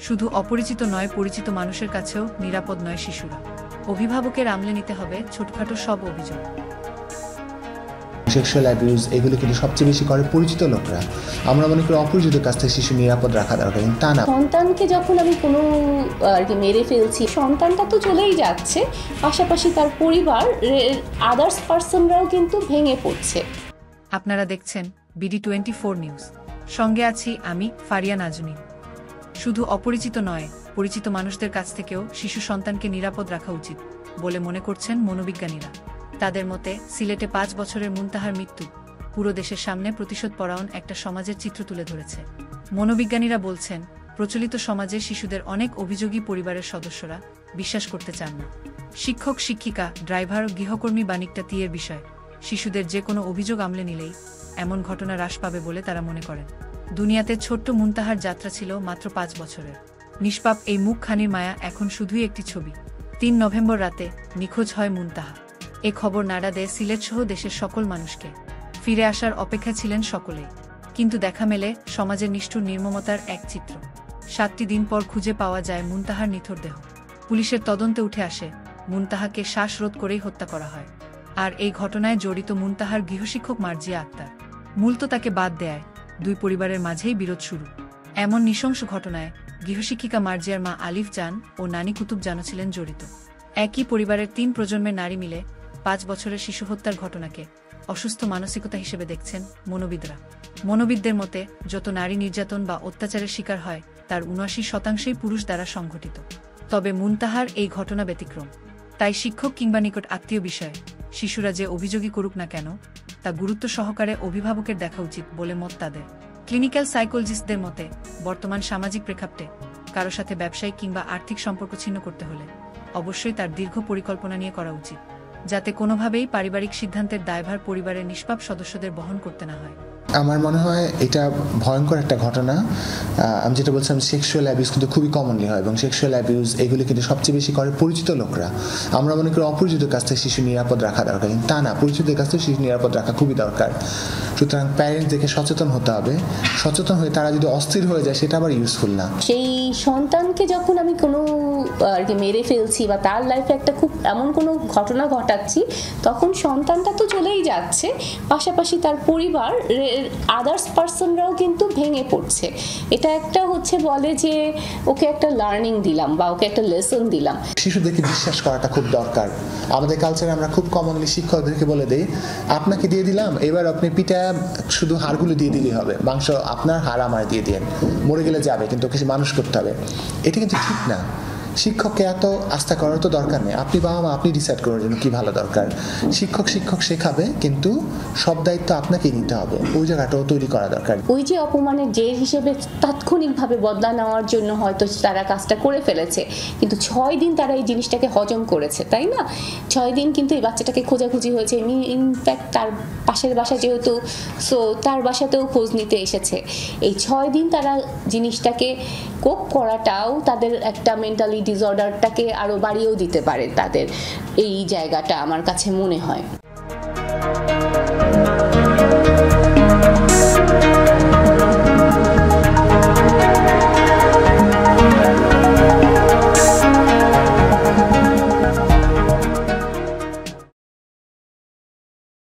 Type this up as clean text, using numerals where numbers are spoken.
শুধু অপরিচিত নয়, পরিচিত মানুষের কাছেও নিরাপদ নয় শিশুরা। অভিভাবকের আমলে নিতে হবে ছোটখাটো সব অভিযোগ। সেক্সুয়াল অ্যাবিউজ এগুলো কিন্তু সবচেয়ে বেশি করে পরিচিত লোকরা। আমরা মনে করি অপরিচিত কাছ থেকে শিশু নিরাপদ রাখা দরকার, কিন্তু তা না। সন্তানকে যখন আমি কোনো মেরে ফেলছি, সন্তানটা তো চলেই যাচ্ছে, পাশাপাশি তার পরিবার আদার্স পার্সনরাও কিন্তু ভেঙে পড়ছে। আপনারা দেখছেন BD24 নিউজ। সঙ্গে আছি আমি ফারিয়া নাজনীন। শুধু অপরিচিত নয়, পরিচিত মানুষদের কাছ থেকেও শিশু সন্তানকে নিরাপদ রাখা উচিত বলে মনে করছেন মনোবিজ্ঞানীরা। তাদের মতে সিলেটে 5 বছরের মুনতাহার মৃত্যু পুরো দেশের সামনে প্রতিশোধপরায়ণ একটা সমাজের চিত্র তুলে ধরেছে। মনোবিজ্ঞানীরা বলছেন, প্রচলিত সমাজে শিশুদের অনেক অভিযোগী পরিবারের সদস্যরা বিশ্বাস করতে চান না। শিক্ষক, শিক্ষিকা, ড্রাইভার, গৃহকর্মী, বাণিকটা তীয়ের বিষয় শিশুদের যে কোনো অভিযোগ আমলে নিলেই এমন ঘটনা হ্রাস পাবে বলে তারা মনে করেন। দুনিয়াতে ছোট্ট মুনতাহার যাত্রা ছিল মাত্র 5 বছরের। নিষ্পাপ এই মুখখানির মায়া এখন শুধুই একটি ছবি। 3 নভেম্বর রাতে নিখোঁজ হয় মুনতাহা। এ খবর নাড়া দেয় সিলেট সহ দেশের সকল মানুষকে। ফিরে আসার অপেক্ষা ছিলেন সকলেই, কিন্তু দেখা মেলে সমাজের নিষ্ঠুর নির্মমতার এক চিত্র। 7টি দিন পর খুঁজে পাওয়া যায় মুনতাহার নিথর দেহ। পুলিশের তদন্তে উঠে আসে মুনতাহাকে শ্বাসরোধ করেই হত্যা করা হয়। আর এই ঘটনায় জড়িত মুনতাহার গৃহশিক্ষক মার্জিয়া আক্তার। মূলত তাকে বাদ দেয় 2 পরিবারের মাঝেই বিরোধ শুরু। এমন নৃশংস ঘটনায় গৃহশিক্ষিকা মার্জিয়ার মা আলিফ জান ও নানি কুতুব জানও ছিলেন জড়িত। একই পরিবারের 3 প্রজন্মের নারী মিলে 5 বছরের শিশু হত্যার ঘটনাকে অসুস্থ মানসিকতা হিসেবে দেখছেন মনোবিদরা। মনোবিদদের মতে, যত নারী নির্যাতন বা অত্যাচারের শিকার হয় তার 79%ই পুরুষ দ্বারা সংঘটিত। তবে মুনতাহার এই ঘটনা ব্যতিক্রম। তাই শিক্ষক কিংবা নিকট আত্মীয় বিষয়ে শিশুরা যে অভিযোগই করুক না কেন, তা গুরুত্ব সহকারে অভিভাবকের দেখা উচিত বলে মত তাদের। ক্লিনিক্যাল সাইকোলজিস্টদের মতে, বর্তমান সামাজিক প্রেক্ষাপটে কারো সাথে ব্যবসায়িক কিংবা আর্থিক সম্পর্ক ছিন্ন করতে হলে অবশ্যই তার দীর্ঘ পরিকল্পনা নিয়ে করা উচিত, যাতে কোনোভাবেই পারিবারিক সিদ্ধান্তের দায়ভার পরিবারের নিষ্পাপ সদস্যদের বহন করতে না হয়। আমার মনে হয় এটা ভয়ঙ্কর একটা ঘটনা। আমি যেটা বলছিলাম, সেক্সুয়াল অ্যাবিউজ কিন্তু খুবই কমনলি হয়, এবং সেক্সুয়াল অ্যাবিউজ এগুলো কিন্তু সবচেয়ে বেশি করে পরিচিত লোকরা। আমরা মনে করি অপরিচিত কাছ থেকে শিশু নিরাপদ রাখা দরকার, কিন্তু তা না। পরিচিতের কাছ থেকে শিশু নিরাপদ রাখা খুবই দরকার। সুতরাং প্যারেন্টসদেরকে সচেতন হতে হবে। সচেতন হয়ে তারা যদি অস্থির হয়ে যায়, সেটা আবার ইউজফুল না। সেই সন্তানকে যখন আমি কোনো মেরে ফেলছি বা তার লাইফে একটা খুব এমন কোনো ঘটনা ঘটাচ্ছি, তখন সন্তানটা তো চলেই যাচ্ছে, পাশাপাশি তার পরিবার আদার্স পার্সনরাও কিন্তু ভেঙে পড়ছে। এটা একটা বলে যে ওকে একটা লার্নিং দিলাম বা ওকে একটা লেসন দিলাম। শিশুদেরকে বিশ্বাস করাটা খুব দরকার। আমাদের কালচারে আমরা খুব কমনলি শিক্ষকদেরকে বলে দেই, আপনাকে দিয়ে দিলাম, এবার আপনি পিঠা শুধু হাড়গুলো দিয়ে দিলেই হবে, মাংস আপনার, হাড় আমার দিয়ে দিন, মরে গেলে যাবে, কিন্তু ওকে মানুষ করতে হবে। এটা কিন্তু ঠিক না। শিক্ষককে এত আস্থা করার তো দরকার নেই। আপনি বাবা মা, আপনি ডিসাইড করার জন্য কি ভালো দরকার। শিক্ষক শেখাবে, কিন্তু সব দায়িত্ব আপনাকেই নিতে হবে। ওই জায়গাটাও তৈরি করা দরকার। ওই যে অপমানের জের হিসেবে তাৎক্ষণিকভাবে বদলা নেওয়ার জন্য হয়তো তারা কাজটা করে ফেলেছে, কিন্তু 6 দিন তারা এই জিনিসটাকে হজম করেছে, তাই না? 6 দিন কিন্তু এই বাচ্চাটাকে খোঁজাখুঁজি হয়েছে। ইনফ্যাক্ট তার পাশের বাসা যেহেতু, সো তার বাসাতেও খোঁজ নিতে এসেছে। এই 6 দিন তারা জিনিসটাকে কোপ করাটাও তাদের একটা মেন্টালি ডিসঅর্ডারটাকে আরো বাড়িয়েও দিতে পারে তাদের এই জায়গাটা, আমার কাছে মনে হয়।